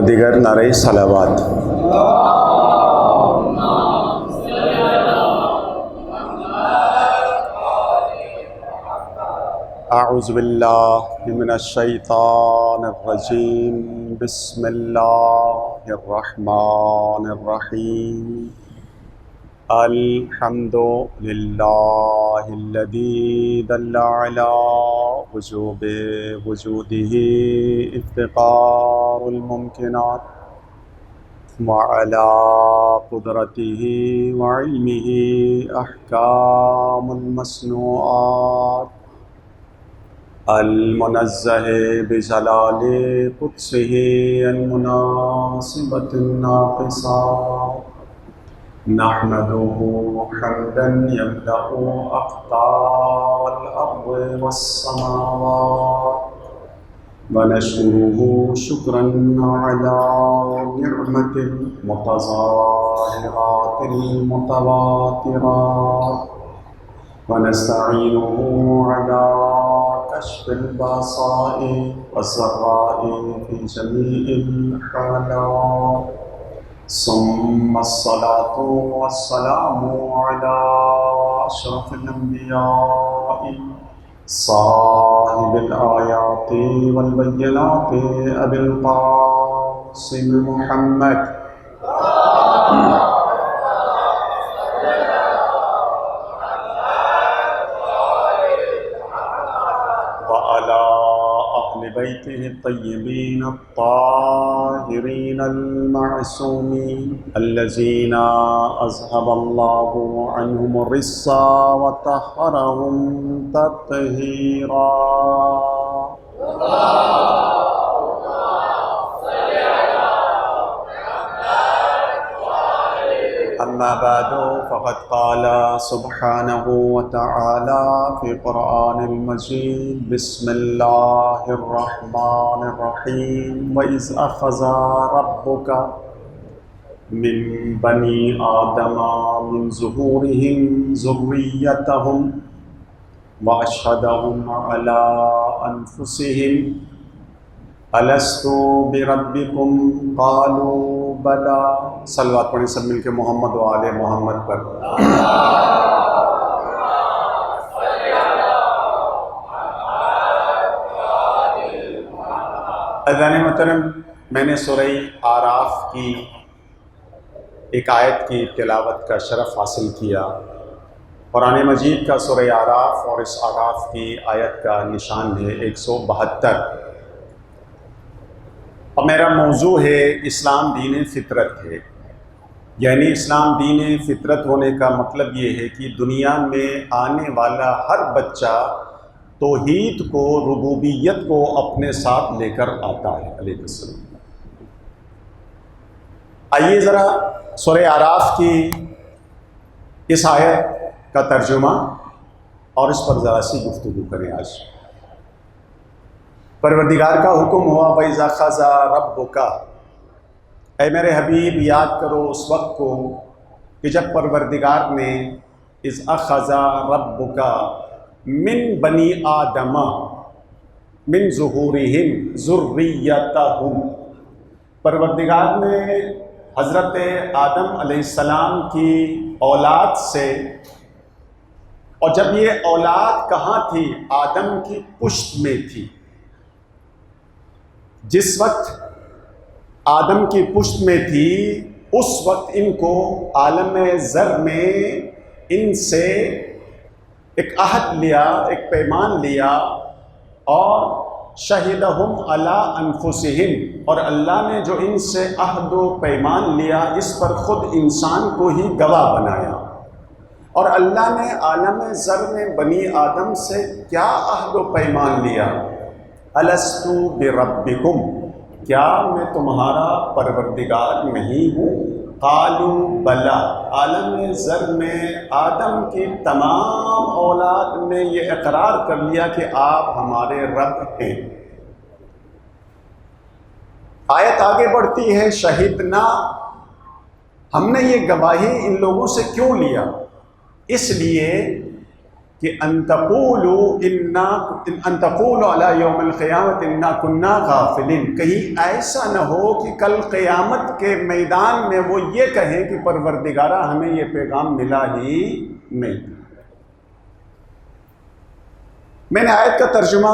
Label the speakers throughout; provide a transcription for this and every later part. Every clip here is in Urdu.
Speaker 1: دیگر نعرہ صلوات۔ اعوذ باللہ من الشیطان الرجیم، بسم اللہ الرحمن الرحیم۔ الحمد للہ الذی دل علی وجوب وجودہ افتقار الممکنات وعلی قدرتہ وعلمہ احکام المصنوعات، المنزہ بجلال قدسہ عن مناسبۃ الناقصات، نحمدہ حمدا یملأ اقطار الارض والسماوات، ونشکرہ شکرا علی نعمت المتظاہرات المتواترات، ونستعینہ علی کشف الباساء والضراء فی جمیع الحالات، ثم الصلاة والسلام على أشرف الأنبياء صاحب الآيات والبينات أبي القاسم محمد وعلى أهل بيته الطيبين الطاهرين المعصومين الذين أذهب الله عنهم الرجس وطهرهم تطهيرا۔ أما بعد فقد قال سبحانه وتعالى في القرآن المجيد، بسم الله الرحمن الرحيم، وإذ أخذ ربك من بني آدم من ظهورهم ذريتهم وأشهدهم على أنفسهم ألست بربكم قالوا بلى۔ صلوات پڑھیں سب مل کے محمد و آل محمد پر۔ عزیزان محترم، میں نے سورہ اعراف کی ایک آیت کی تلاوت کا شرف حاصل کیا۔ قرآن مجید کا سورہ اعراف اور اس اعراف کی آیت کا نشان ہے 172، اور میرا موضوع ہے اسلام دین فطرت ہے۔ یعنی اسلام دین فطرت ہونے کا مطلب یہ ہے کہ دنیا میں آنے والا ہر بچہ توحید کو، ربوبیت کو اپنے ساتھ لے کر آتا ہے۔ علیہ السلام۔ آئیے ذرا سورہ اعراف کی اس آیت کا ترجمہ اور اس پر ذرا سی گفتگو کریں آج۔ پروردگار کا حکم ہوا، وَإِذْ أَخَذَ رَبُّكَ، اے میرے حبیب یاد کرو اس وقت کو کہ جب پروردگار نے اِذْ أَخَذَ رَبُّكَ من بنی آدم من ظہورہم ذریتہم، پروردگار نے حضرت آدم علیہ السلام کی اولاد سے، اور جب یہ اولاد کہاں تھی؟ آدم کی پشت میں تھی۔ جس وقت آدم کی پشت میں تھی اس وقت ان کو عالم ذر میں ان سے ایک عہد لیا، ایک پیمان لیا، اور شہدہم علی انفسہم، اور اللہ نے جو ان سے عہد و پیمان لیا اس پر خود انسان کو ہی گواہ بنایا۔ اور اللہ نے عالم ذر میں بنی آدم سے کیا عہد و پیمان لیا؟ الست بربکم، کیا میں تمہارا پروردگار نہیں ہوں؟ قالوا بلا، عالم ذر میں آدم کی تمام اولاد نے یہ اقرار کر لیا کہ آپ ہمارے رب ہیں۔ آیت آگے بڑھتی ہے، شہدنا، ہم نے یہ گواہی ان لوگوں سے کیوں لیا؟ اس لیے کہ ان تقولوا علی یوم القیامت انا کنا غافلین، کہیں ایسا نہ ہو کہ کل قیامت کے میدان میں وہ یہ کہیں کہ پروردگارہ ہمیں یہ پیغام ملا ہی نہیں۔ میں نے آیت کا ترجمہ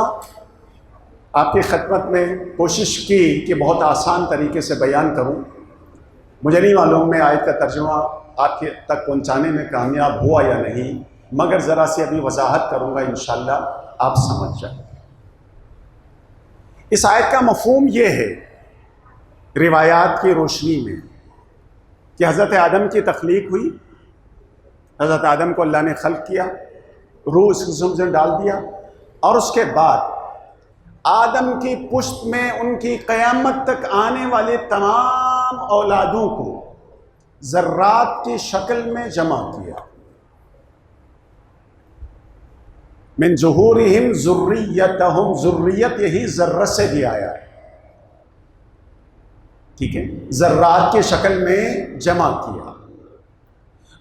Speaker 1: آپ کی خدمت میں کوشش کی کہ بہت آسان طریقے سے بیان کروں۔ مجھے نہیں معلوم میں آیت کا ترجمہ آپ کے تک پہنچانے میں کامیاب ہوا یا نہیں، مگر ذرا سی ابھی وضاحت کروں گا، انشاءاللہ آپ سمجھ جائیں۔ اس آیت کا مفہوم یہ ہے روایات کی روشنی میں کہ حضرت آدم کی تخلیق ہوئی، حضرت آدم کو اللہ نے خلق کیا، روح اس جسم سے ڈال دیا، اور اس کے بعد آدم کی پشت میں ان کی قیامت تک آنے والے تمام اولادوں کو ذرات کی شکل میں جمع کیا۔ من ظہورہم ذریتہم، ذریت یہی ذرہ سے بھی آیا ہے، ٹھیک ہے، ذرات کی شکل میں جمع کیا،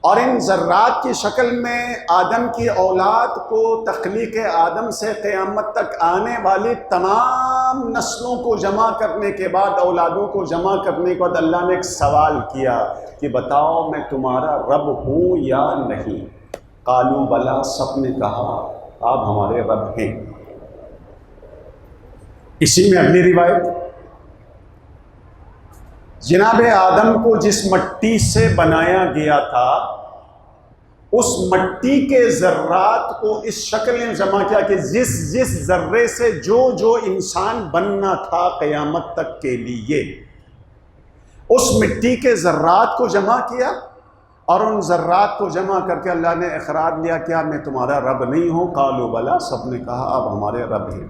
Speaker 1: اور ان ذرات کی شکل میں آدم کی اولاد کو تخلیق آدم سے قیامت تک آنے والی تمام نسلوں کو جمع کرنے کے بعد، اولادوں کو جمع کرنے کے بعد اللہ نے ایک سوال کیا کہ بتاؤ میں تمہارا رب ہوں یا نہیں؟ قالوا بلا، سب نے کہا آپ ہمارے رب ہیں۔ اسی میں اگلی روایت، جناب آدم کو جس مٹی سے بنایا گیا تھا اس مٹی کے ذرات کو اس شکل میں جمع کیا کہ جس ذرے سے جو انسان بننا تھا قیامت تک کے لیے، اس مٹی کے ذرات کو جمع کیا، اور ان ذرات کو جمع کر کے اللہ نے اقرار لیا کیا میں تمہارا رب نہیں ہوں؟ قالوا بلا، سب نے کہا آپ ہمارے رب ہیں۔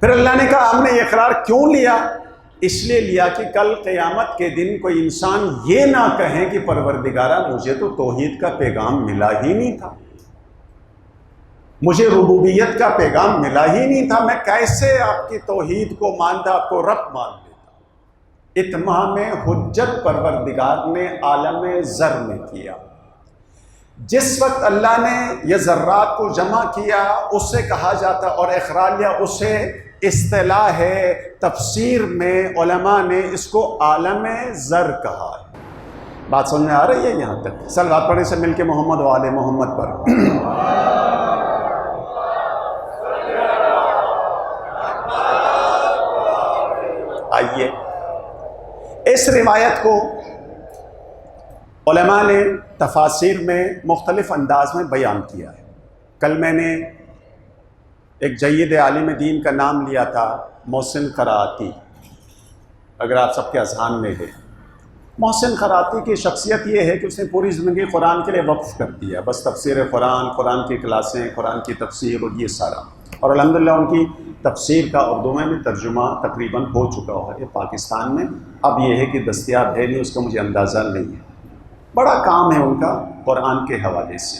Speaker 1: پھر اللہ نے کہا ہم نے یہ اقرار کیوں لیا؟ اس لیے لیا کہ کل قیامت کے دن کوئی انسان یہ نہ کہے کہ پروردگارہ مجھے تو توحید کا پیغام ملا ہی نہیں تھا، مجھے ربوبیت کا پیغام ملا ہی نہیں تھا، میں کیسے آپ کی توحید کو مانتا، آپ کو رب مان لیتا۔ اتمام حجت پروردگار نے عالم ذر میں کیا۔ جس وقت اللہ نے یہ ذرات کو جمع کیا اسے کہا جاتا، اور اقرار لیا، اسے اصطلاح ہے تفسیر میں علماء نے اس کو عالم ذر کہا ہے۔ بات سمجھ میں آ رہی ہے یہاں تک؟ صلوات پڑھنے سے مل کے محمد و آل محمد پر۔ آئیے اس روایت کو علماء نے تفاسیر میں مختلف انداز میں بیان کیا ہے۔ کل میں نے ایک جید عالم دین کا نام لیا تھا، محسن قرآتی، اگر آپ سب کے اذہان میں ہے۔ محسن قرآتی کی شخصیت یہ ہے کہ اس نے پوری زندگی قرآن کے لیے وقف کر دیا، بس تفسیر قرآن، قرآن کی کلاسیں، قرآن کی تفسیر اور یہ سارا، اور الحمدللہ ان کی تفسیر کا اردو میں بھی ترجمہ تقریباً ہو چکا ہے پاکستان میں، اب یہ ہے کہ دستیاب ہے نہیں، اس کا مجھے اندازہ نہیں ہے۔ بڑا کام ہے ان کا قرآن کے حوالے سے۔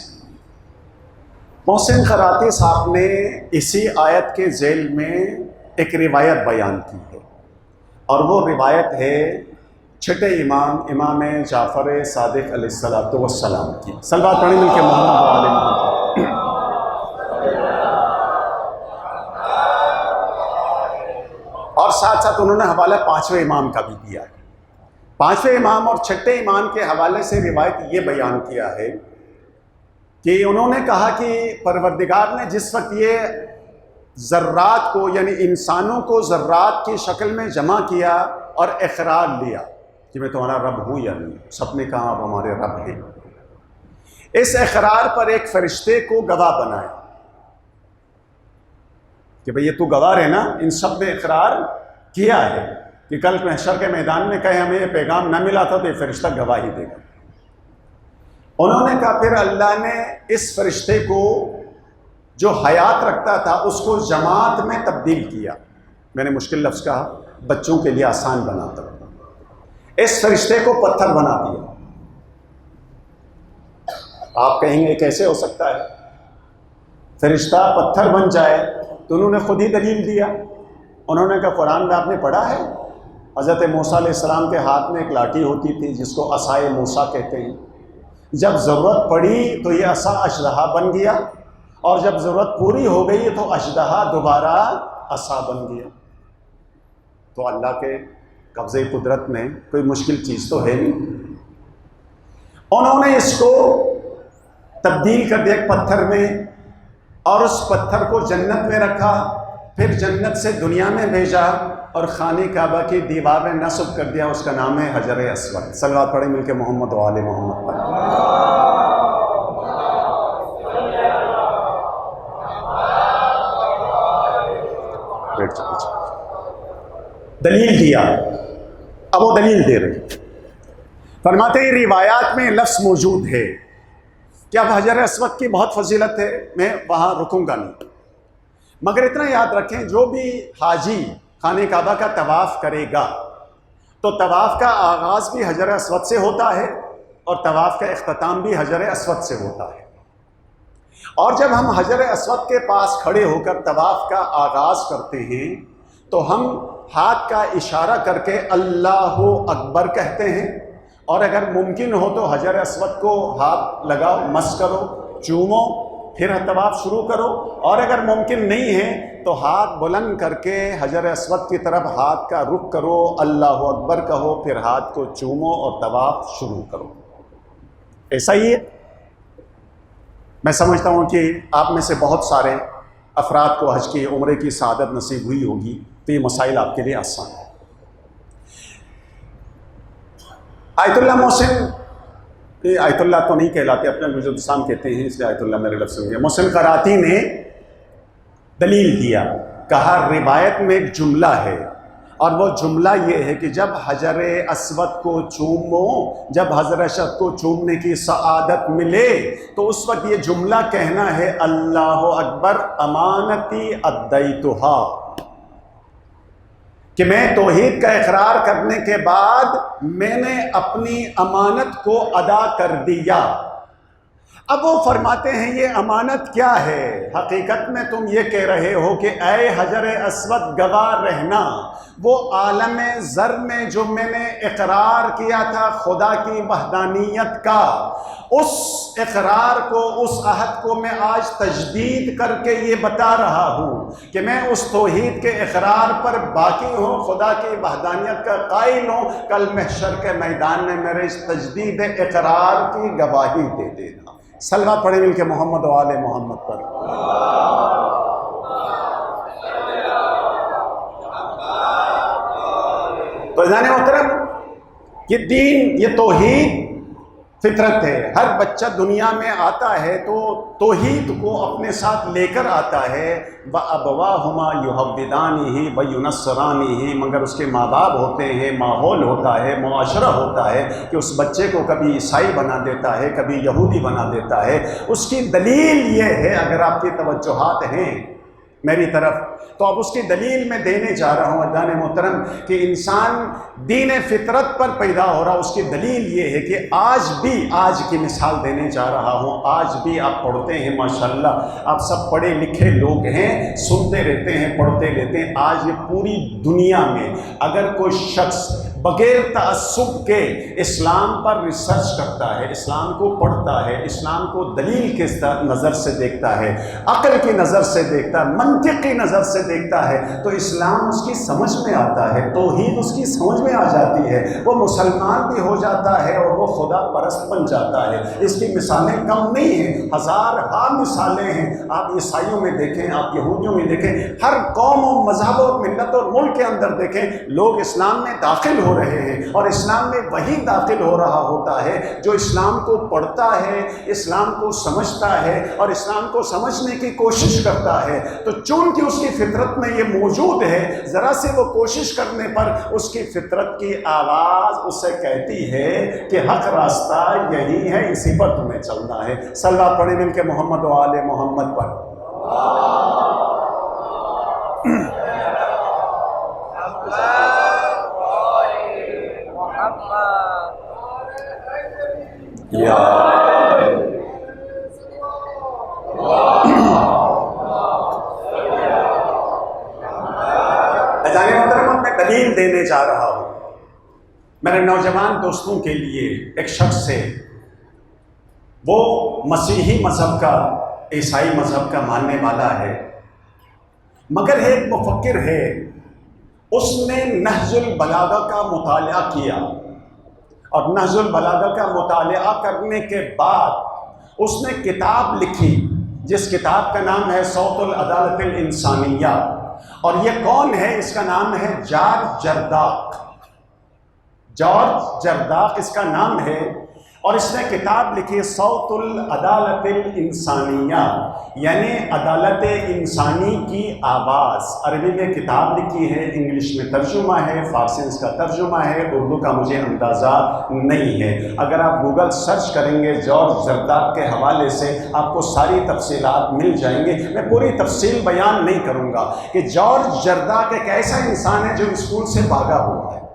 Speaker 1: محسن قرآتی صاحب نے اسی آیت کے ذیل میں ایک روایت بیان کی ہے، اور وہ روایت ہے چھٹے امام جعفر صادق علیہ السلام کی۔ صلوات پڑھیں مل کے محمد و آل محمد۔ اور ساتھ ساتھ انہوں نے حوالہ پانچویں امام کا بھی دیا ہے۔ پانچویں امام اور چھٹے امام کے حوالے سے روایت یہ بیان کیا ہے کہ انہوں نے کہا کہ پروردگار نے جس وقت یہ ذرات کو، یعنی انسانوں کو ذرات کی شکل میں جمع کیا اور اقرار لیا کہ میں تمہارا رب ہوں یا نہیں، سب نے کہا آپ ہمارے رب ہیں، اس اقرار پر ایک فرشتے کو گواہ بنایا کہ بھئی یہ تو گواہ ہے نا، ان سب نے اقرار کیا ہے کہ کل محشر کے میدان میں کہیں ہمیں یہ پیغام نہ ملا تھا تو یہ فرشتہ گواہی دے گا۔ انہوں نے کہا پھر اللہ نے اس فرشتے کو جو حیات رکھتا تھا اس کو جماعت میں تبدیل کیا، میں نے مشکل لفظ کہا، بچوں کے لیے آسان بناتا، اس فرشتے کو پتھر بنا دیا۔ آپ کہیں گے کیسے ہو سکتا ہے فرشتہ پتھر بن جائے؟ تو انہوں نے خود ہی دلیل دیا، انہوں نے کہا قرآن میں آپ نے پڑھا ہے حضرت موسیٰ علیہ السلام کے ہاتھ میں ایک لاٹھی ہوتی تھی جس کو عصائے موسیٰ کہتے ہیں، جب ضرورت پڑی تو یہ عصا اژدہا بن گیا، اور جب ضرورت پوری ہو گئی تو اژدہا دوبارہ عصا بن گیا۔ تو اللہ کے قبضے قدرت میں کوئی مشکل چیز تو ہے نہیں۔ انہوں نے اس کو تبدیل کر دیا ایک پتھر میں، اور اس پتھر کو جنت میں رکھا، پھر جنت سے دنیا میں بھیجا اور خانہ کعبہ کی دیوار میں نصب کر دیا، اس کا نام ہے حجر اسود۔ صلوات پڑھیں مل کے محمد و آل محمد پر۔ دلیل دیا، اب وہ دلیل دے رہے، فرماتے ہیں روایات میں لفظ موجود ہے کہ اب حجر اسود کی بہت فضیلت ہے، میں وہاں رکوں گا نہیں، مگر اتنا یاد رکھیں جو بھی حاجی خانہ کعبہ کا طواف کرے گا تو طواف کا آغاز بھی حجر اسود سے ہوتا ہے اور طواف کا اختتام بھی حجر اسود سے ہوتا ہے۔ اور جب ہم حجر اسود کے پاس کھڑے ہو کر طواف کا آغاز کرتے ہیں تو ہم ہاتھ کا اشارہ کر کے اللہ اکبر کہتے ہیں، اور اگر ممکن ہو تو حجر اسود کو ہاتھ لگاؤ، مس کرو، چومو، پھر طواف شروع کرو، اور اگر ممکن نہیں ہے تو ہاتھ بلند کر کے حجر اسود کی طرف ہاتھ کا رخ کرو، اللہ اکبر کہو، پھر ہاتھ کو چومو اور طواف شروع کرو۔ ایسا ہی ہے۔ میں سمجھتا ہوں کہ آپ میں سے بہت سارے افراد کو حج کی عمرے کی سعادت نصیب ہوئی ہوگی، تو یہ مسائل آپ کے لیے آسان ہے۔ آیت اللہ محسن، یہ آیت اللہ تو نہیں کہلاتے، اپنے وجود السلام کہتے ہیں، اس لیے آیت اللہ میرے لفظ سمجھے۔ محسن قراتی نے دلیل دیا، کہا روایت میں ایک جملہ ہے، اور وہ جملہ یہ ہے کہ جب حجر اسود کو چومو، جب حجر اسود کو چومنے کی سعادت ملے تو اس وقت یہ جملہ کہنا ہے، اللہ اکبر امانتی ادیتھا، کہ میں توحید کا اقرار کرنے کے بعد میں نے اپنی امانت کو ادا کر دیا۔ اب وہ فرماتے ہیں یہ امانت کیا ہے؟ حقیقت میں تم یہ کہہ رہے ہو کہ اے حجر اسود گواہ رہنا، وہ عالم زر میں جو میں نے اقرار کیا تھا خدا کی وحدانیت کا، اس اقرار کو، اس عہد کو میں آج تجدید کر کے یہ بتا رہا ہوں کہ میں اس توحید کے اقرار پر باقی ہوں، خدا کی وحدانیت کا قائل ہوں۔ کل محشر کے میدان میں میرے اس تجدید اقرار کی گواہی دے دینا۔ صلوات پڑھیں مل کے محمد و آل محمد پر۔ تو عزیزان محترم، یہ دین، یہ توحید فطرت ہے۔ ہر بچہ دنیا میں آتا ہے تو توحید کو اپنے ساتھ لے کر آتا ہے۔ وَأَبَوَاهُمَا يُحَوِّدَانِهِ وَيُنَصِّرَانِهِ، مگر اس کے ماں باپ ہوتے ہیں، ماحول ہوتا ہے، معاشرہ ہوتا ہے کہ اس بچے کو کبھی عیسائی بنا دیتا ہے، کبھی یہودی بنا دیتا ہے۔ اس کی دلیل یہ ہے، اگر آپ کی توجہات ہیں میری طرف تو اب اس کی دلیل میں دینے جا رہا ہوں عزیزان محترم، کہ انسان دین فطرت پر پیدا ہو رہا، اس کی دلیل یہ ہے کہ آج کی مثال دینے جا رہا ہوں۔ آج بھی آپ پڑھتے ہیں، ماشاءاللہ آپ سب پڑھے لکھے لوگ ہیں، سنتے رہتے ہیں، پڑھتے رہتے ہیں۔ آج یہ پوری دنیا میں اگر کوئی شخص بغیر تعصب کے اسلام پر ریسرچ کرتا ہے، اسلام کو پڑھتا ہے، اسلام کو دلیل کے نظر سے دیکھتا ہے، عقل کی نظر سے دیکھتا ہے، منطق کی نظر سے دیکھتا ہے، تو اسلام اس کی سمجھ میں آتا ہے، توحید اس کی سمجھ میں آ جاتی ہے، وہ مسلمان بھی ہو جاتا ہے اور وہ خدا پرست بن جاتا ہے۔ اس کی مثالیں کم نہیں ہیں، ہزارہا مثالیں ہیں۔ آپ عیسائیوں میں دیکھیں، آپ یہودیوں میں دیکھیں، ہر قوم و مذہب اور ملت اور ملک کے اندر دیکھیں، لوگ اسلام میں داخل ہو رہے ہیں، اور اسلام میں وہی داخل ہو رہا ہوتا ہے جو اسلام کو پڑھتا ہے، اسلام کو سمجھتا ہے اور اسلام کو سمجھنے کی کوشش کرتا ہے۔ تو چونکہ اس کی فطرت میں یہ موجود ہے، ذرا سے وہ کوشش کرنے پر اس کی فطرت کی آواز اسے کہتی ہے کہ حق راستہ یہی ہے، اسی پر تمہیں چلنا ہے۔ صلوات پڑھیں مل کے محمد و آل محمد پر۔ دلیل دینے جا رہا ہوں میرے نوجوان دوستوں کے لیے۔ ایک شخص ہے وہ مسیحی مذہب کا، عیسائی مذہب کا ماننے والا ہے، مگر ایک مفکر ہے، اس نے نہج البلاغہ کا مطالعہ کیا، اور نہج البلاغہ کا مطالعہ کرنے کے بعد اس نے کتاب لکھی جس کتاب کا نام ہے صوت العدالت الانسانیہ۔ اور یہ کون ہے؟ اس کا نام ہے جارج جرداق۔ جارج جرداق اس کا نام ہے، اور اس نے کتاب لکھی صوت العدالت الانسانیہ، یعنی عدالت انسانی کی آواز۔ عربی میں کتاب لکھی ہے، انگلش میں ترجمہ ہے، فارسی اس کا ترجمہ ہے، اردو کا مجھے اندازہ نہیں ہے۔ اگر آپ گوگل سرچ کریں گے جارج جرداق کے حوالے سے آپ کو ساری تفصیلات مل جائیں گے۔ میں پوری تفصیل بیان نہیں کروں گا کہ جارج جرداق ایک ایسا انسان ہے جو اسکول سے بھاگا ہوا ہے،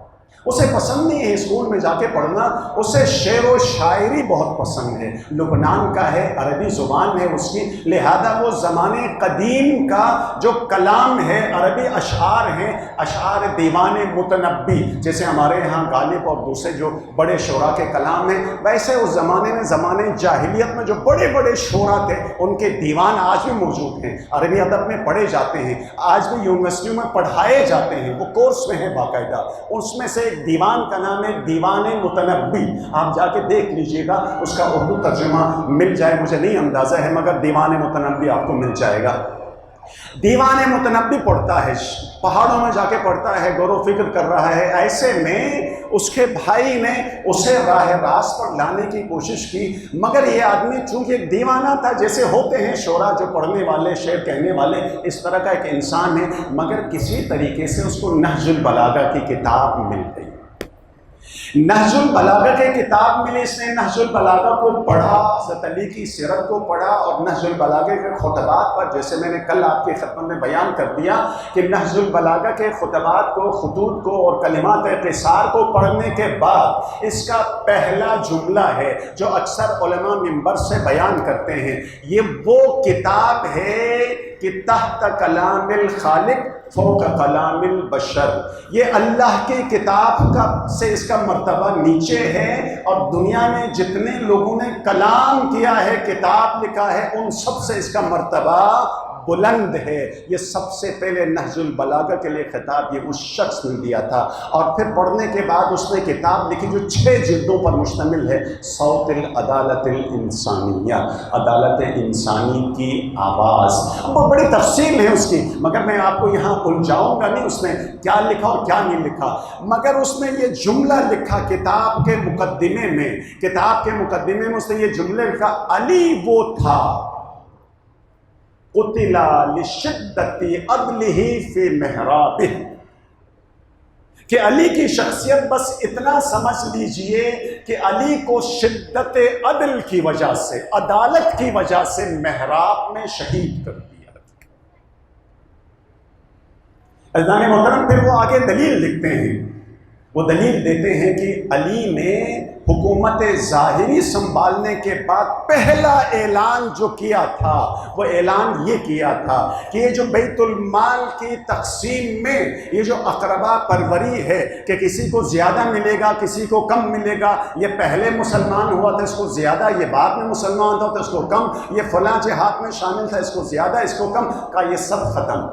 Speaker 1: اسے پسند نہیں ہے اسکول میں جا کے پڑھنا، اسے شعر و شاعری بہت پسند ہے، لبنان کا ہے، عربی زبان ہے اس کی، لہذا وہ زمانے قدیم کا جو کلام ہے، عربی اشعار ہیں، اشعار دیوان متنبی، جیسے ہمارے یہاں غالب اور دوسرے جو بڑے شعراء کے کلام ہیں، ویسے اس زمانے میں، زمانے جاہلیت میں جو بڑے بڑے شعراء تھے ان کے دیوان آج بھی موجود ہیں، عربی ادب میں پڑھے جاتے ہیں، آج بھی یونیورسٹیوں میں پڑھائے جاتے ہیں، وہ کورس میں ہیں باقاعدہ۔ اس میں سے دیوان کا نام ہے دیوان متنبی، آپ جا کے دیکھ لیجئے گا، اس کا اردو ترجمہ مل جائے، مجھے نہیں اندازہ ہے، مگر دیوان متنبی آپ کو مل جائے گا۔ دیوان متنبی پڑھتا ہے، پہاڑوں میں جا کے پڑھتا ہے، غور و فکر کر رہا ہے، ایسے میں اس کے بھائی نے اسے راہ راست پر لانے کی کوشش کی، مگر یہ آدمی چونکہ ایک دیوانہ تھا، جیسے ہوتے ہیں شعراء جو پڑھنے والے، شعر کہنے والے، اس طرح کا ایک انسان ہے، مگر کسی طریقے سے اس کو نہج البلاغہ کی کتاب مل گئی۔ نہج البلاغہ کی کتاب ملی، اس نے نہج البلاغہ کو پڑھا، حضرت علی کی سیرت کو پڑھا، اور نہج البلاغہ کے خطبات پر، جیسے میں نے کل آپ کی خدمت میں بیان کر دیا کہ نہج البلاغہ کے خطبات کو، خطوط کو اور کلمات قصار کو پڑھنے کے بعد اس کا پہلا جملہ ہے جو اکثر علماء منبر سے بیان کرتے ہیں، یہ وہ کتاب ہے کہ تحت کلام الخالق فوق کلام البشر، یہ اللہ کی کتاب کا سے اس کا مرتبہ نیچے ہے، اور دنیا میں جتنے لوگوں نے کلام کیا ہے، کتاب لکھا ہے، ان سب سے اس کا مرتبہ بلند ہے۔ یہ سب سے پہلے نہج البلاغہ کے لیے خطاب یہ اس شخص نے دیا تھا، اور پھر پڑھنے کے بعد اس نے کتاب لکھی جو 6 جلدوں پر مشتمل ہے، صوت العدالت الانسانیہ، عدالت انسانی کی آواز۔ بہت بڑی تفصیل ہے اس کی، مگر میں آپ کو یہاں الجھاؤں گا نہیں اس نے کیا لکھا اور کیا نہیں لکھا، مگر اس نے یہ جملہ لکھا کتاب کے مقدمے میں، کتاب کے مقدمے میں اس نے یہ جملہ لکھا، علی وہ تھا قتل لشدت عدلہ فی محرابہ، کہ علی کی شخصیت بس اتنا سمجھ لیجئے کہ علی کو شدت عدل کی وجہ سے، عدالت کی وجہ سے محراب میں شہید کر دیا۔ عزیزان محترم، پھر وہ آگے دلیل لکھتے ہیں، وہ دلیل دیتے ہیں کہ علی نے حکومت ظاہری سنبھالنے کے بعد پہلا اعلان جو کیا تھا، وہ اعلان یہ کیا تھا کہ یہ جو بیت المال کی تقسیم میں یہ جو اقربا پروری ہے کہ کسی کو زیادہ ملے گا، کسی کو کم ملے گا، یہ پہلے مسلمان ہوا تھا اس کو زیادہ، یہ بعد میں مسلمان تھا اس کو کم، یہ فلاں جہاد میں شامل تھا اس کو زیادہ، اس کو کم، کا یہ سب ختم،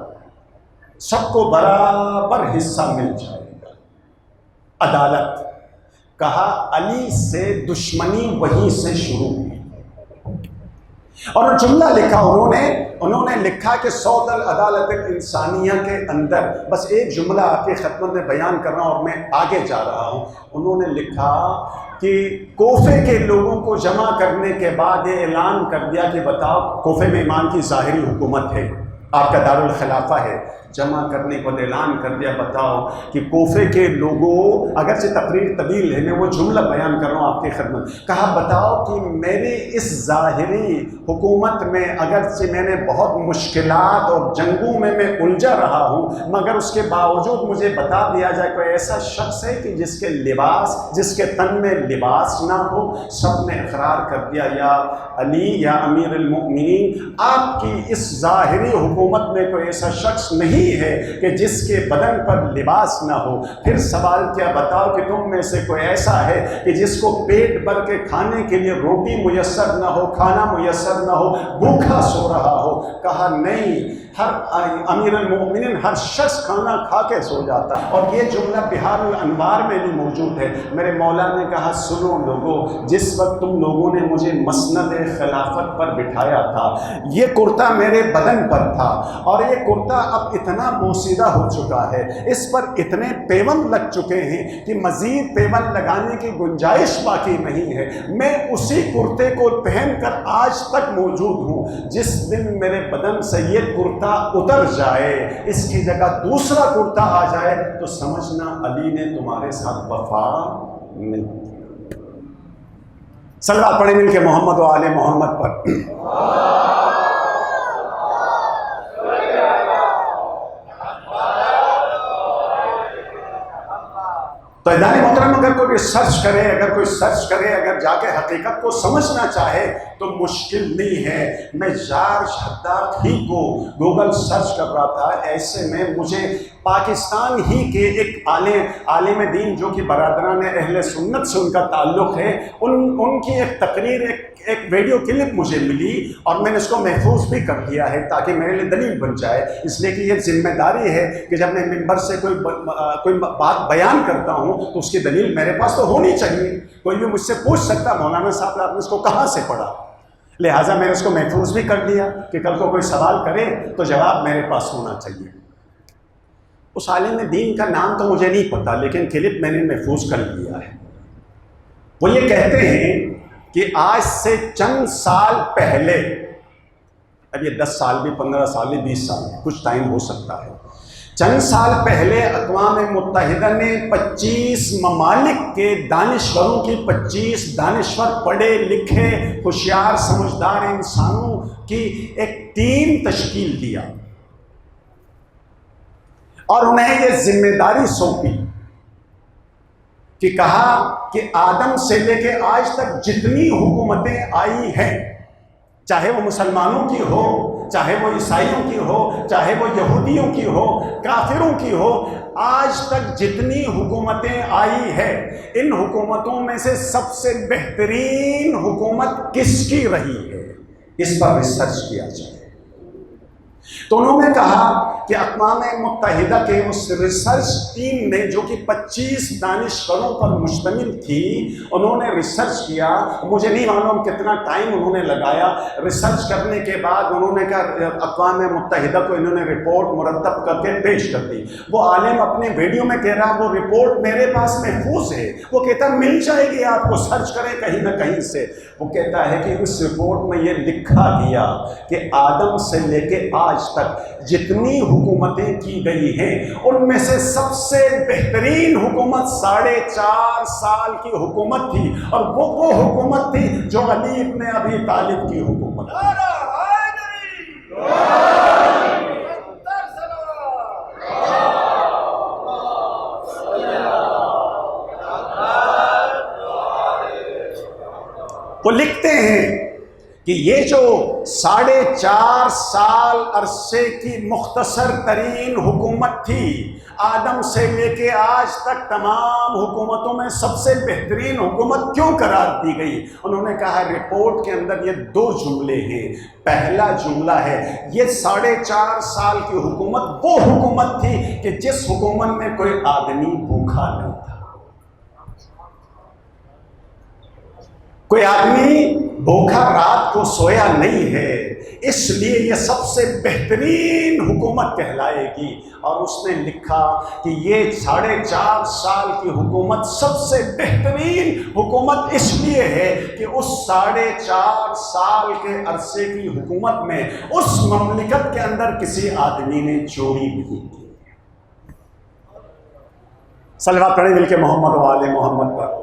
Speaker 1: سب کو برابر حصہ مل جائے گا۔ عدالت کہا، علی سے دشمنی وہیں سے شروع ہوئی، اور جملہ لکھا انہوں نے لکھا کہ صوت العدالت الانسانیہ کے اندر، بس ایک جملہ آپ کی خدمت میں بیان کر رہا ہوں اور میں آگے جا رہا ہوں، انہوں نے لکھا کہ کوفے کے لوگوں کو جمع کرنے کے بعد یہ اعلان کر دیا کہ بتاؤ، کوفے میں امام کی ظاہری حکومت ہے، آپ کا دارالخلافہ ہے، جمع کرنے کو اعلان کر دیا، بتاؤ کہ کوفے کے لوگوں، اگرچہ تقریر طویل ہے، میں وہ جملہ بیان کر رہا ہوں آپ کی خدمت، کہا بتاؤ کہ میری اس ظاہری حکومت میں اگرچہ میں نے بہت مشکلات اور جنگوں میں الجھا رہا ہوں، مگر اس کے باوجود مجھے بتا دیا جائے کوئی ایسا شخص ہے کہ جس کے تن میں لباس نہ ہو۔ سب نے اقرار کر دیا، یا علی، یا امیر المؤمنین، آپ کی اس ظاہری حکومت میں کوئی ایسا شخص نہیں نہیں ہے کہ جس کے بدن پر لباس نہ ہو۔ پھر سوال کیا، بتاؤ کہ تم میں سے کوئی ایسا ہے کہ جس کو پیٹ بھر کے کھانے کے لیے روٹی میسر نہ ہو، کھانا میسر نہ ہو، بھوکا سو رہا ہو؟ کہا نہیں، ہر امیر المؤمنین ہر شخص کھانا کھا کے سو جاتا ہے۔ اور یہ جملہ بہار الانوار میں بھی موجود ہے۔ میرے مولا نے کہا سنو لوگو، جس وقت تم لوگوں نے مجھے مسند خلافت پر بٹھایا تھا، یہ کرتا میرے بدن پر تھا، اور یہ کرتا اب اتنا بوسیدہ ہو چکا ہے، اس پر اتنے پیوند لگ چکے ہیں کہ مزید پیوند لگانے کی گنجائش باقی نہیں ہے۔ میں اسی کرتے کو پہن کر آج تک موجود ہوں۔ جس دن میرے بدن سے یہ کرتا اتر جائے، اس کی جگہ دوسرا کرتا آ جائے، تو سمجھنا علی نے تمہارے ساتھ وفا نہیں۔ صلوات پڑھیں مل کے محمد و آل محمد پر۔ تو ادارے محترم، اگر کوئی ریسرچ کرے، اگر جا کے حقیقت کو سمجھنا چاہے تو مشکل نہیں ہے۔ میں جارج حداد ہی کو گوگل سرچ کر رہا تھا، ایسے میں مجھے پاکستان ہی کے ایک عالم دین جو کہ برادران اہل سنت سے ان کا تعلق ہے، ان کی ایک تقریر، ایک ویڈیو کلپ مجھے ملی، اور میں نے اس کو محفوظ بھی کر دیا ہے تاکہ میرے لیے دلیل بن جائے۔ اس لیے کہ یہ ذمہ داری ہے کہ جب میں ممبر سے کوئی بات بیان کرتا ہوں تو اس کی دلیل میرے پاس تو ہونی چاہیے۔ کوئی بھی مجھ سے پوچھ سکتا مولانا صاحب آپ نے اس کو کہاں سے پڑھا، لہٰذا میں نے اس کو محفوظ بھی کر لیا کہ کل کو کوئی سوال کرے تو جواب میرے پاس ہونا چاہیے۔ اس عالم دین کا نام تو مجھے نہیں پتا، لیکن کلپ میں نے محفوظ کر لیا ہے۔ وہ یہ کہتے ہیں کہ آج سے چند سال پہلے، اب یہ 10 سال بھی، 15 سال بھی، 20 سال بھی، کچھ ٹائم ہو سکتا ہے، چند سال پہلے اقوام متحدہ نے 25 ممالک کے دانشوروں کی، 25 دانشور پڑھے لکھے ہوشیار سمجھدار انسانوں کی ایک ٹیم تشکیل دیا، اور انہیں یہ ذمہ داری سونپی کہ کہا کہ آدم سے لے کے آج تک جتنی حکومتیں آئی ہیں، چاہے وہ مسلمانوں کی ہو، چاہے وہ عیسائیوں کی ہو، چاہے وہ یہودیوں کی ہو، کافروں کی ہو، آج تک جتنی حکومتیں آئی ہیں، ان حکومتوں میں سے سب سے بہترین حکومت کس کی رہی ہے، اس پر ریسرچ کیا جائے۔ تو انہوں نے کہا کہ اقوام متحدہ کے اس ریسرچ ٹیم نے، جو کہ 25 دانشوروں پر مشتمل تھی، انہوں نے ریسرچ کیا۔ مجھے نہیں معلوم کتنا ٹائم انہوں نے لگایا۔ ریسرچ کرنے کے بعد انہوں نے کہا، اقوام متحدہ کو انہوں نے رپورٹ مرتب کر کے پیش کر دی۔ وہ عالم اپنے ویڈیو میں کہہ رہا وہ رپورٹ میرے پاس محفوظ ہے، وہ کہتا مل جائے گی آپ کو، سرچ کریں کہیں نہ کہیں سے۔ وہ کہتا ہے کہ اس رپورٹ میں یہ لکھا گیا کہ آدم سے لے کے آج تک جتنی حکومتیں کی گئی ہیں، ان میں سے سب سے بہترین حکومت 4.5 سال کی حکومت تھی، اور وہ حکومت تھی جو علی ابن ابی طالب کی حکومت تھی۔ وہ لکھتے ہیں کہ یہ جو 4.5 سال عرصے کی مختصر ترین حکومت تھی، آدم سے لے کے آج تک تمام حکومتوں میں سب سے بہترین حکومت کیوں قرار دی گئی؟ انہوں نے کہا رپورٹ کے اندر یہ 2 جملے ہیں۔ پہلا جملہ ہے یہ 4.5 سال کی حکومت وہ حکومت تھی کہ جس حکومت میں کوئی آدمی بھوکا نہیں تھا، کوئی آدمی بھوکا رات کو سویا نہیں ہے، اس لیے یہ سب سے بہترین حکومت کہلائے گی۔ اور اس نے لکھا کہ یہ 4.5 سال کی حکومت سب سے بہترین حکومت اس لیے ہے کہ اس 4.5 سال کے عرصے کی حکومت میں اس مملکت کے اندر کسی آدمی نے چوری نہیں کی۔ صلوات پڑھیں مل کے محمد و آل محمد پر۔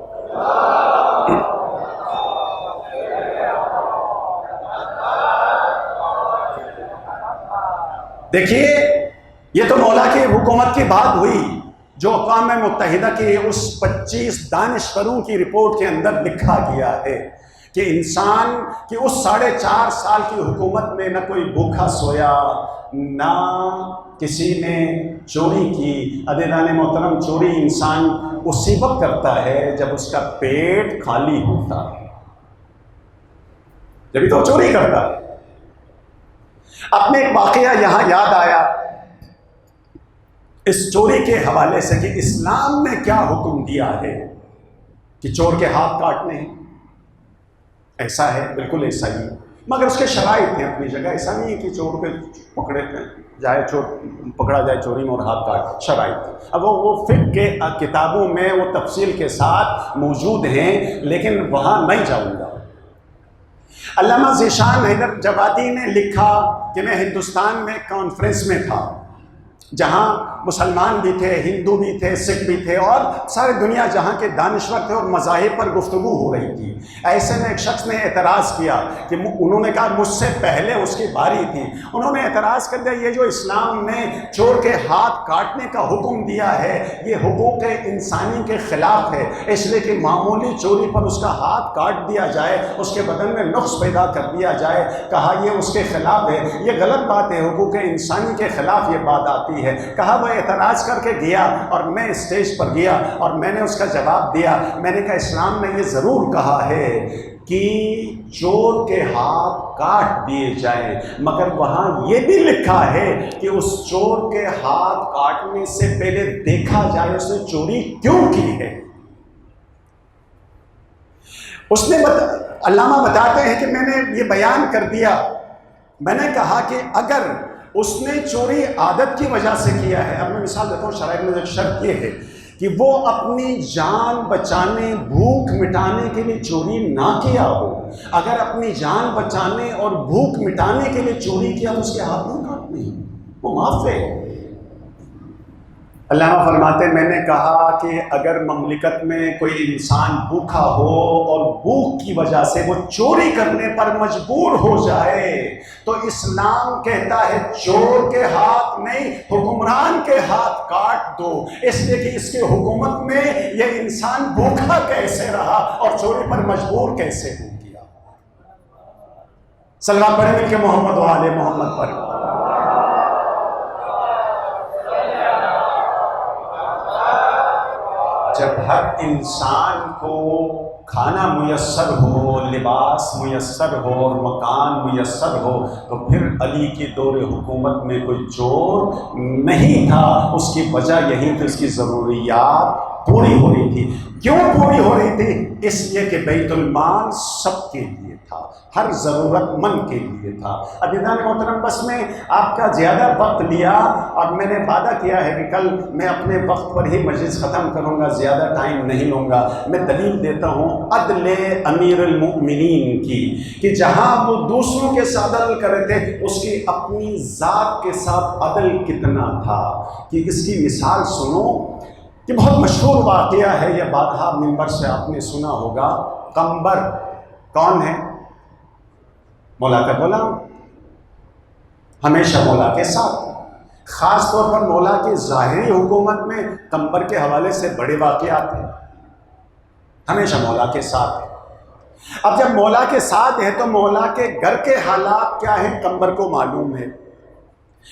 Speaker 1: دیکھیے، یہ تو مولا کی حکومت کی بات ہوئی جو اقوام متحدہ کی اس 25 دانشوروں کی رپورٹ کے اندر لکھا گیا ہے کہ انسان کی اس 4.5 سال کی حکومت میں نہ کوئی بھوکا سویا، نہ کسی نے چوری کی۔ عزیزان محترم، چوری انسان اسی وقت کرتا ہے جب اس کا پیٹ خالی ہوتا ہے، جبھی تو چوری کرتا ہے۔ اپنے ایک واقعہ یہاں یاد آیا اس چوری کے حوالے سے کہ اسلام نے کیا حکم دیا ہے کہ چور کے ہاتھ کاٹنے ہیں۔ ایسا ہے، بالکل ایسا ہی، مگر اس کے شرائط ہیں اپنی جگہ۔ ایسا نہیں ہے کہ چور پہ پکڑا جائے چوری میں اور ہاتھ کاٹ، شرائط۔ اب وہ فقہ کے کتابوں میں وہ تفصیل کے ساتھ موجود ہیں، لیکن وہاں نہیں جاؤں گا۔ علامہ ذیشان حیدر جوادی نے لکھا کہ میں ہندوستان میں کانفرنس میں تھا جہاں مسلمان بھی تھے، ہندو بھی تھے، سکھ بھی تھے، اور ساری دنیا جہاں کے دانشور تھے، اور مذاہب پر گفتگو ہو رہی تھی۔ ایسے میں ایک شخص نے اعتراض کیا کہ انہوں نے کہا مجھ سے پہلے اس کی باری تھی، انہوں نے اعتراض کر دیا یہ جو اسلام نے چور کے ہاتھ کاٹنے کا حکم دیا ہے یہ حقوق انسانی کے خلاف ہے، اس لیے کہ معمولی چوری پر اس کا ہاتھ کاٹ دیا جائے، اس کے بدن میں نقص پیدا کر دیا جائے، کہا یہ اس کے خلاف ہے، یہ غلط بات ہے، حقوق انسانی کے خلاف یہ بات آتی ہے۔ کہا وہ اعتراض کر کے گیا، اور میں اسٹیج پر گیا اور میں نے اس کا جواب دیا۔ میں نے کہا اسلام نے یہ ضرور کہا ہے کہ چور کے ہاتھ کاٹ دیے جائیں، مگر وہاں یہ بھی لکھا ہے کہ اس چور کے ہاتھ کاٹنے سے پہلے دیکھا جائے اس نے چوری کیوں کی ہے۔ اس نے علامہ بتاتے ہیں کہ میں نے یہ بیان کر دیا، میں نے کہا کہ اگر اس نے چوری عادت کی وجہ سے کیا ہے، اب میں مثال دیتا ہوں، شرائط میں ایک شرط یہ ہے کہ وہ اپنی جان بچانے، بھوک مٹانے کے لیے چوری نہ کیا ہو۔ اگر اپنی جان بچانے اور بھوک مٹانے کے لیے چوری کیا تو اس کے ہاتھ نہیں کاٹنے، وہ معاف ہے۔ علامہ فرماتے ہیں میں نے کہا کہ اگر مملکت میں کوئی انسان بھوکا ہو اور بھوک کی وجہ سے وہ چوری کرنے پر مجبور ہو جائے تو اسلام کہتا ہے چور کے ہاتھ نہیں، حکمران کے ہاتھ کاٹ دو، اس لیے کہ اس کی حکومت میں یہ انسان بھوکا کیسے رہا اور چوری پر مجبور کیسے ہو گیا۔ صلوات پڑھیں مل کے محمد و آل محمد پر۔ جب ہر انسان کو کھانا میسر ہو، لباس میسر ہو اور مکان میسر ہو تو پھر علی کے دور حکومت میں کوئی چور نہیں تھا۔ اس کی وجہ یہی تھی، اس کی ضروریات پوری ہو رہی تھی۔ کیوں پوری ہو رہی تھی؟ اس لیے کہ بیت المال سب کے لیے تھا، ہر ضرورت مند کے لیے تھا۔ عزیزان محترم، بس میں آپ کا زیادہ وقت لیا اور میں نے وعدہ کیا ہے کہ کل میں اپنے وقت پر ہی مجلس ختم کروں گا، زیادہ ٹائم نہیں لوں گا۔ میں دلیل دیتا ہوں عدل امیر المؤمنین کی، کہ جہاں وہ دوسروں کے ساتھ عدل کرے تھے اس کی اپنی ذات کے ساتھ عدل کتنا تھا۔ کہ اس کی مثال سنو، کہ بہت مشہور واقعہ ہے، یہ بارہا منبر سے آپ نے سنا ہوگا۔ قمبر کون ہے؟ مولا کا غلام، ہمیشہ مولا کے ساتھ۔ خاص طور پر مولا کی ظاہری حکومت میں قمبر کے حوالے سے بڑے واقعات ہیں، ہمیشہ مولا کے ساتھ ہے۔ اب جب مولا کے ساتھ ہے تو مولا کے گھر کے حالات کیا ہیں قمبر کو معلوم ہے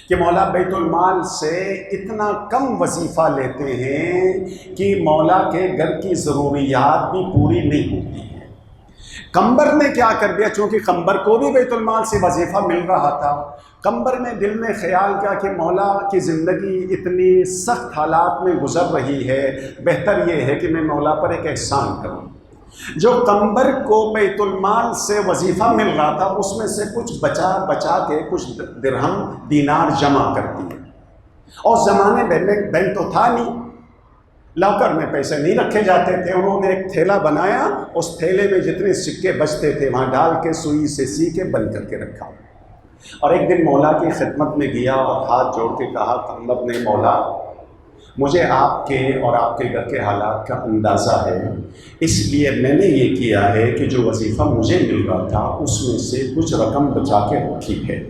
Speaker 1: کہ مولا بیت المال سے اتنا کم وظیفہ لیتے ہیں کہ مولا کے گھر کی ضروریات بھی پوری نہیں ہوتی ہیں۔ قمبر نے کیا کر دیا، چونکہ قمبر کو بھی بیت المال سے وظیفہ مل رہا تھا، قمبر نے دل میں خیال کیا کہ مولا کی زندگی اتنی سخت حالات میں گزر رہی ہے، بہتر یہ ہے کہ میں مولا پر ایک احسان کروں۔ جو قمبر کو بیت المال سے وظیفہ مل رہا تھا اس میں سے کچھ بچا کے کچھ درہم دینار جمع کر دیے، اور زمانے میں بینک تو تھا نہیں، لاکر میں پیسے نہیں رکھے جاتے تھے، انہوں نے ایک تھیلا بنایا، اس تھیلے میں جتنے سکے بچتے تھے وہاں ڈال کے سوئی سے سی کے بند کر کے رکھا۔ اور ایک دن مولا کی خدمت میں گیا اور ہاتھ جوڑ کے کہا قمبر نے، مولا مجھے آپ کے اور آپ کے گھر کے حالات کا اندازہ ہے، اس لیے میں نے یہ کیا ہے کہ جو وظیفہ مجھے مل رہا تھا اس میں سے کچھ رقم بچا کے رکھی ہے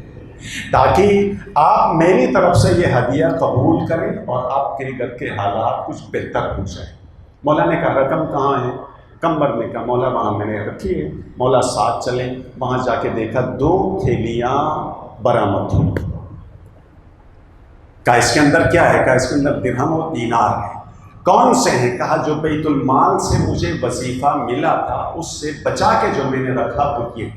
Speaker 1: تاکہ آپ میری طرف سے یہ ہدیہ قبول کریں اور آپ کے گھر کے حالات کچھ بہتر ہو جائیں۔ مولا نے کہا رقم کہاں ہے؟ کمبر نے کہا مولا وہاں میں نے رکھی ہے. مولا ساتھ چلے, وہاں جا کے دیکھا 2 تھیلیاں برآمد ہوئی. کہا اس کے اندر کیا ہے؟ کہا اس کے اندر درہم و دینار ہے. کون سے ہیں؟ کہا جو بیت المال سے مجھے وظیفہ ملا تھا اس سے بچا کے جو میں نے رکھا وہ یہ.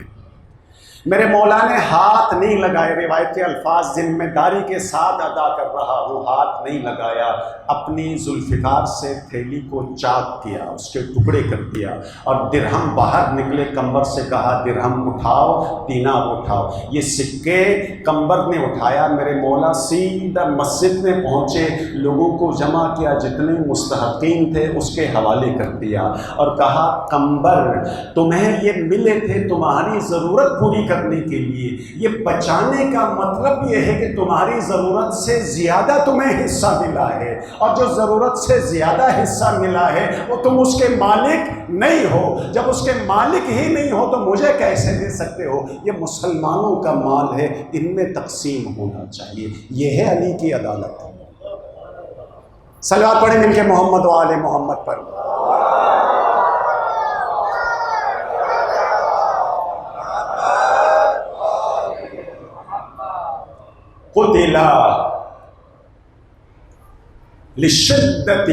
Speaker 1: میرے مولا نے ہاتھ نہیں لگائے. روایت کے الفاظ ذمہ داری کے ساتھ ادا کر رہا ہوں, ہاتھ نہیں لگایا. اپنی ذوالفقار سے تھیلی کو چاک کیا, اس کے ٹکڑے کر دیا, اور درہم باہر نکلے. کمبر سے کہا درہم اٹھاؤ, دینار اٹھاؤ. یہ سکے کمبر نے اٹھایا. میرے مولا سیدھا مسجد میں پہنچے, لوگوں کو جمع کیا, جتنے مستحقین تھے اس کے حوالے کر دیا, اور کہا کمبر تمہیں یہ ملے تھے تمہاری ضرورت پوری کرنے کے لیے. یہ بچانے کا مطلب یہ ہے کہ تمہاری ضرورت سے زیادہ تمہیں حصہ ملا ہے, اور جو ضرورت سے زیادہ حصہ ملا ہے وہ تم اس کے مالک نہیں ہو. جب اس کے مالک ہی نہیں ہو تو مجھے کیسے دے سکتے ہو؟ یہ مسلمانوں کا مال ہے, ان میں تقسیم ہونا چاہیے. یہ ہے علی کی عدالت. صلوات پڑھیں مل کے محمد و آل محمد پر. قتل لشدت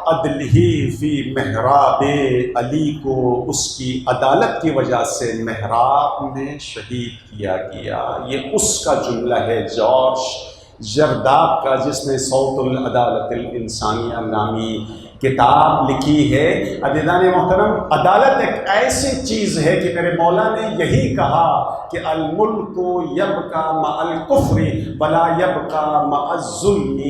Speaker 1: عدلہ فی محراب, علی کو اس کی عدالت کی وجہ سے محراب میں شہید کیا گیا. یہ اس کا جملہ ہے جارج جرداق کا, جس نے صوت العدالت الانسانیہ نامی کتاب لکھی ہے. عزیزان محترم, عدالت ایک ایسی چیز ہے کہ میرے مولا نے یہی کہا کہ الملک یبقی مع الکفر ولا یبقی مع الظلم.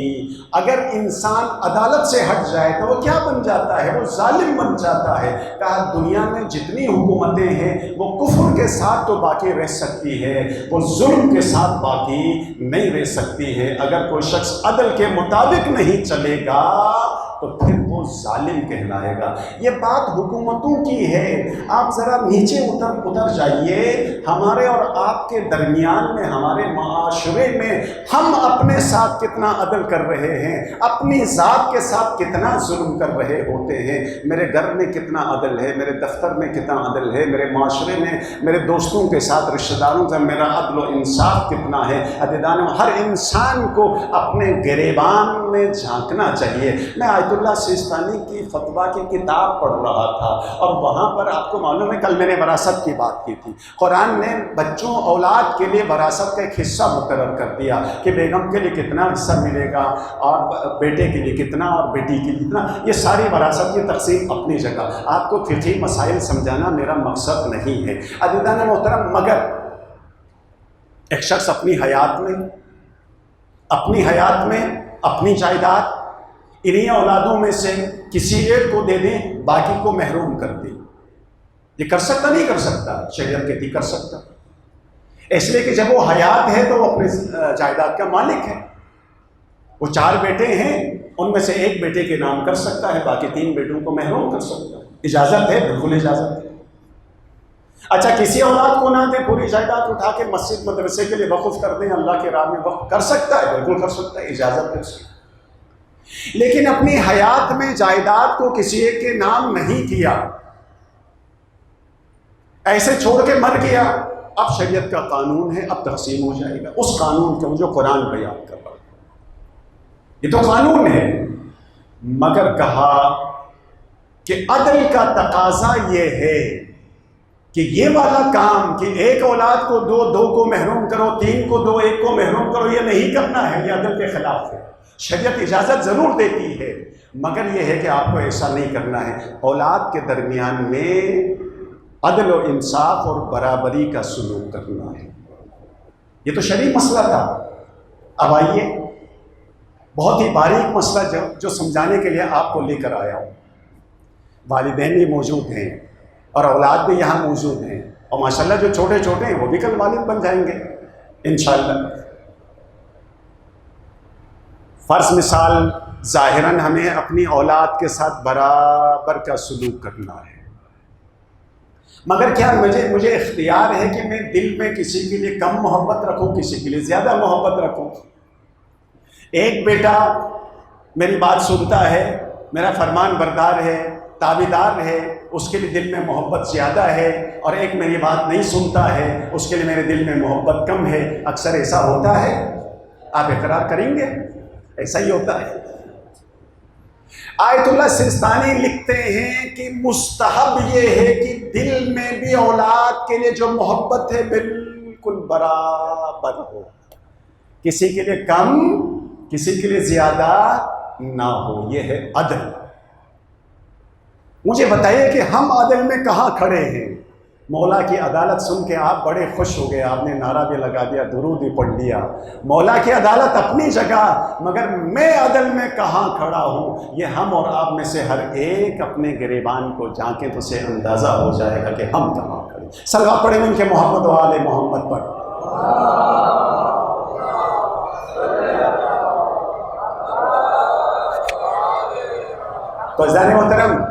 Speaker 1: اگر انسان عدالت سے ہٹ جائے تو وہ کیا بن جاتا ہے؟ وہ ظالم بن جاتا ہے. کہا دنیا میں جتنی حکومتیں ہیں وہ کفر کے ساتھ تو باقی رہ سکتی ہے, وہ ظلم کے ساتھ باقی نہیں رہ سکتی ہے. اگر کوئی شخص عدل کے مطابق نہیں چلے گا تو پھر وہ ظالم کہلائے گا. یہ بات حکومتوں کی ہے. آپ ذرا نیچے اتر جائیے. ہمارے اور آپ کے درمیان میں, ہمارے معاشرے میں ہم اپنے ساتھ کتنا عدل کر رہے ہیں, اپنی ذات کے ساتھ کتنا ظلم کر رہے ہوتے ہیں. میرے گھر میں کتنا عدل ہے, میرے دفتر میں کتنا عدل ہے, میرے معاشرے میں میرے دوستوں کے ساتھ, رشتہ داروں سے میرا عدل و انصاف کتنا ہے. عزیزان, ہر انسان کو اپنے گریبان میں جھانکنا چاہیے. میں آیت اللہ سیستانی کی فتویٰ کی کتاب پڑھ رہا تھا, اور وہاں پر آپ کو معلوم ہے کل میں نے وراثت کی بات کی تھی. قرآن نے بچوں اولاد کے لیے وراثت کا ایک حصہ مقرر کر دیا کہ بیگم کے لیے کتنا حصہ ملے گا, اور بیٹے کے لیے کتنا, اور بیٹی کے لیے کتنا. یہ ساری وراثت کی تقسیم اپنی جگہ. آپ کو فقہی مسائل سمجھانا میرا مقصد نہیں ہے عزیزان محترم, مگر ایک شخص اپنی حیات میں اپنی جائیداد انہی اولادوں میں سے کسی ایک کو دے دیں, باقی کو محروم کر دیں. یہ کر سکتا نہیں کر سکتا؟ شریعت کہتی کر سکتا, اس لیے کہ جب وہ حیات ہے تو وہ اپنے جائیداد کا مالک ہے. وہ 4 بیٹے ہیں, ان میں سے ایک بیٹے کے نام کر سکتا ہے, باقی 3 بیٹوں کو محروم کر سکتا ہے. اجازت ہے, بالکل اجازت ہے. اچھا, کسی اولاد کو نہ دے, پوری جائیداد اٹھا کے مسجد مدرسے کے لیے وقف کر دیں, اللہ کے راہ میں وقف کر سکتا ہے, بالکل کر سکتا ہے, اجازت ہے اس کی. لیکن اپنی حیات میں جائیداد کو کسی ایک کے نام نہیں کیا, ایسے چھوڑ کے مر گیا. اب شریعت کا قانون ہے, اب تقسیم ہو جائے گا اس قانون کا جو قرآن بیان کر رہا ہے. یہ تو قانون ہے, مگر کہا کہ عدل کا تقاضا یہ ہے کہ یہ والا کام کہ ایک اولاد کو دو کو محروم کرو, 3 کو دو, 1 کو محروم کرو, یہ نہیں کرنا ہے. یہ عدل کے خلاف ہے. شریعت اجازت ضرور دیتی ہے, مگر یہ ہے کہ آپ کو ایسا نہیں کرنا ہے. اولاد کے درمیان میں عدل و انصاف اور برابری کا سلوک کرنا ہے. یہ تو شرعی مسئلہ تھا. اب آئیے, بہت ہی باریک مسئلہ جو سمجھانے کے لیے آپ کو لے کر آیا ہوں. والدین بھی موجود ہیں اور اولاد بھی یہاں موجود ہیں, اور ماشاءاللہ جو چھوٹے چھوٹے ہیں وہ بھی کل والد بن جائیں گے انشاءاللہ. فرض مثال ظاہراً ہمیں اپنی اولاد کے ساتھ برابر کا سلوک کرنا ہے, مگر کیا مجھے اختیار ہے کہ میں دل میں کسی کے لیے کم محبت رکھوں, کسی کے لیے زیادہ محبت رکھوں. ایک بیٹا میری بات سنتا ہے, میرا فرمان بردار ہے, تابعدار ہے اس کے لیے دل میں محبت زیادہ ہے، اور ایک میری بات نہیں سنتا ہے اس کے لیے میرے دل میں محبت کم ہے۔ اکثر ایسا ہوتا ہے، آپ اقرار کریں گے ایسا ہی ہوتا ہے۔ آیت اللہ سستانی لکھتے ہیں کہ مستحب یہ ہے کہ دل میں بھی اولاد کے لیے جو محبت ہے بالکل برابر ہو، کسی کے لیے کم کسی کے لیے زیادہ نہ ہو، یہ ہے عدل۔ مجھے بتائیے کہ ہم عدل میں کہاں کھڑے ہیں؟ مولا کی عدالت سن کے آپ بڑے خوش ہو گئے، آپ نے نعرہ بھی لگا دیا، درود بھی پڑھ لیا۔ مولا کی عدالت اپنی جگہ، مگر میں عدل میں کہاں کھڑا ہوں؟ یہ ہم اور آپ میں سے ہر ایک اپنے گریبان کو جھانکیں تو اسے اندازہ ہو جائے گا کہ ہم کہاں کھڑے۔ صلوات پڑھیں ان کے محمد و آل محمد پر۔ تو عزیزان محترم،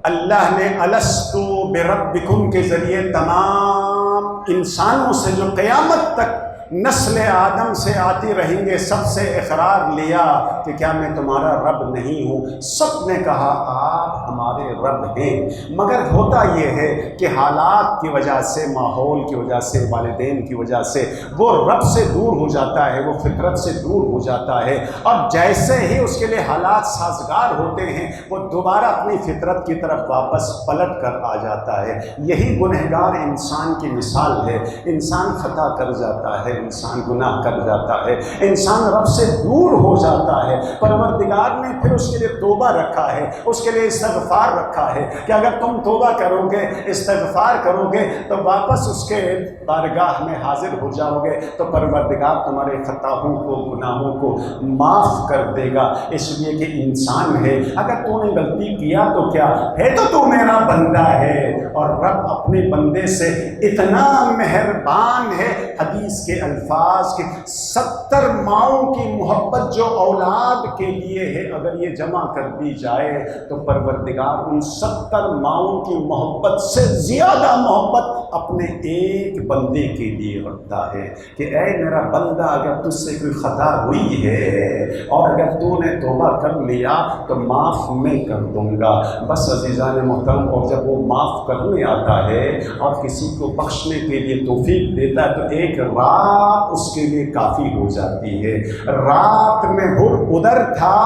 Speaker 1: اللہ نے الستو بربکم کے ذریعے تمام انسانوں سے جو قیامت تک نسل آدم سے آتی رہیں گے سب سے اقرار لیا کہ کیا میں تمہارا رب نہیں ہوں؟ سب نے کہا آپ ہمارے رب ہیں، مگر ہوتا یہ ہے کہ حالات کی وجہ سے، ماحول کی وجہ سے، والدین کی وجہ سے وہ رب سے دور ہو جاتا ہے، وہ فطرت سے دور ہو جاتا ہے، اور جیسے ہی اس کے لیے حالات سازگار ہوتے ہیں وہ دوبارہ اپنی فطرت کی طرف واپس پلٹ کر آ جاتا ہے۔ یہی گنہگار انسان کی مثال ہے۔ انسان خطا کر جاتا ہے، انسان گناہ کر جاتا ہے، انسان رب سے دور ہو جاتا ہے۔ پروردگار نے پھر اس کے لیے توبہ رکھا ہے، اس کے لیے استغفار رکھا ہے کہ اگر تم توبہ کرو گے، استغفار کرو گے تو واپس اس کے بارگاہ میں حاضر ہو جاؤ گے تو پروردگار تمہارے خطاؤں کو، گناہوں کو معاف کر دے گا۔ اس لیے کہ انسان ہے، اگر تو نے غلطی کیا تو کیا ہے، تو میرا بندہ ہے، اور رب اپنے بندے سے اتنا مہربان ہے۔ حدیث کے الفاظ کے 70 ماؤں کی محبت جو اولاد کے لیے ہے، اگر یہ جمع کر دی جائے تو پروردگار ان 70 ماؤں کی محبت سے زیادہ محبت اپنے ایک بندے کے لیے رکھتا ہے کہ اے میرا بندہ، اگر تجھ سے کوئی خطا ہوئی ہے اور اگر تو نے توبہ کر لیا تو معاف میں کر دوں گا۔ بس عزیزان محترم، اور جب وہ معاف کرنے آتا ہے اور کسی کو بخشنے کے لیے توفیق دیتا ہے تو ایک رات اس کے لیے کافی ہو جاتی ہے۔ رات میں حر ادھر تھا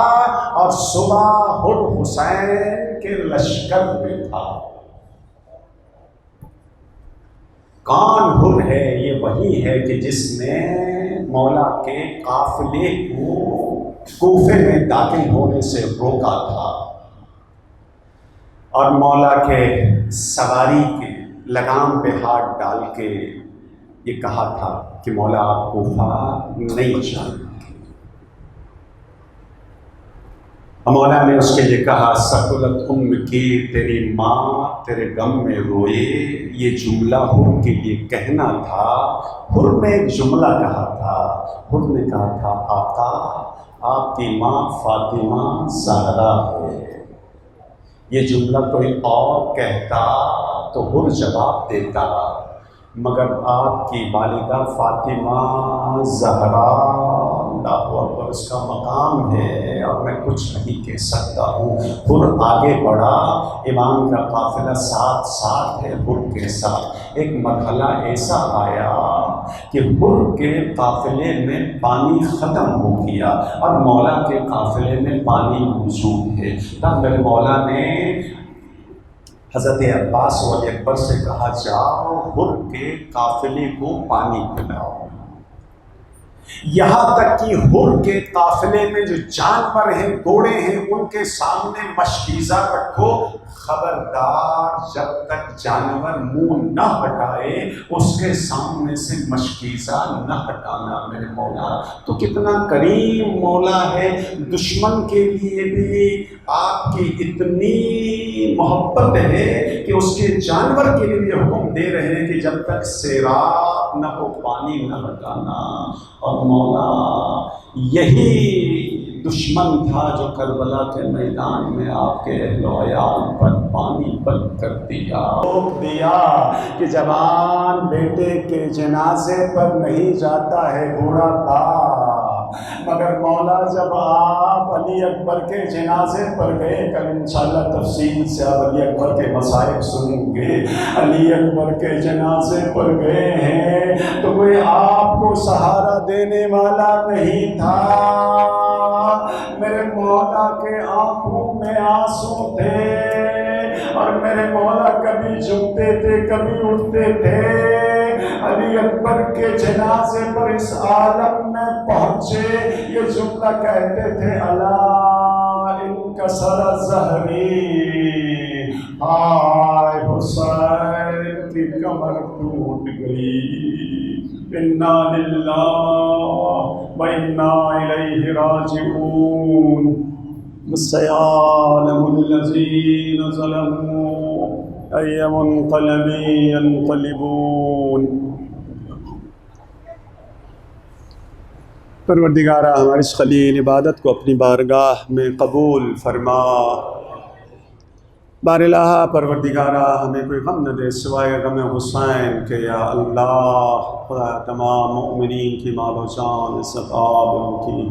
Speaker 1: اور صبح حر حسین کے لشکر میں تھا۔ کون حر ہے؟ یہ وہی ہے کہ جس نے مولا کے قافلے کو کوفے میں داخل ہونے سے روکا تھا اور مولا کے سواری کے لگام پہ ہاتھ ڈال کے یہ کہا تھا کہ مولا آپ کوفہ نہیں جانتے۔ مولا نے اس کے لیے کہا سکولت ام کی، تیری ماں تیرے غم میں روئے۔ یہ جملہ حر کے لیے کہنا تھا۔ حر نے ایک جملہ کہا تھا، حر نے کہا تھا آقا آپ کی ماں فاطمہ زہرا ہے۔ یہ جملہ کوئی اور کہتا تو حر جواب دیتا، مگر آپ کی والدہ فاطمہ زہرا، اللہ اکبر، اس کا مقام ہے اور میں کچھ نہیں کہہ سکتا ہوں۔ حر آگے بڑھا، امام کا قافلہ ساتھ ساتھ ہے حر کے ساتھ۔ ایک مرحلہ ایسا آیا کہ حر کے قافلے میں پانی ختم ہو گیا اور مولا کے قافلے میں پانی موجود ہے۔ تب میرے مولا نے حضرت عباس و اکبر سے کہا جاؤ حر کے قافلے کو پانی پلاؤ۔ یہاں تک کہ حر کے قافلے میں جو جانور ہیں، گھوڑے ہیں، ان کے سامنے مشکیزہ رکھو، خبردار جب تک جانور منہ نہ ہٹائے اس کے سامنے سے مشکیزہ نہ ہٹانا۔ میرے مولا تو کتنا کریم مولا ہے، دشمن کے لیے بھی آپ کی اتنی محبت ہے کہ اس کے جانور کے لیے بھی حکم دے رہے ہیں کہ جب تک سیراب نہ ہو پانی نہ ہٹانا۔ اور مولا یہی دشمن تھا جو کربلا کے میدان میں آپ کے اہل و عیال پر پانی بند کر دیا، روک دیا کہ جوان بیٹے کے جنازے پر نہیں جاتا ہے بوڑھا باپ۔ مگر مولا جب آپ علی اکبر کے جنازے پر گئے، کل انشاءاللہ تفصیل سے آپ علی اکبر کے مصائب سنیں گے، علی اکبر کے جنازے پر گئے ہیں تو کوئی آپ کو سہارا دینے والا نہیں تھا، میرے مولا کے آنکھوں میں آنسو تھے، اور میرے مولا کبھی جھکتے تھے کبھی اٹھتے تھے، علی اکبر کے جنازے پر اس عالم میں پہنچے، یہ جملہ کہتے تھے الا انکسر ظہری، ہائے حسین کی کمر ٹوٹ گئی، انا للہ و انا الیہ راجعون، سیعلم الذین ظلموا ای منقلب ینقلبون۔ پروردگارہ ہماری اس خلیل عبادت کو اپنی بارگاہ میں قبول فرما، بار الہ پروردگارہ ہمیں کوئی غم نہ دے سوائے غم حسین کے، یا اللہ خدا تمام مؤمنین کی مال و جان، ثواب ان کی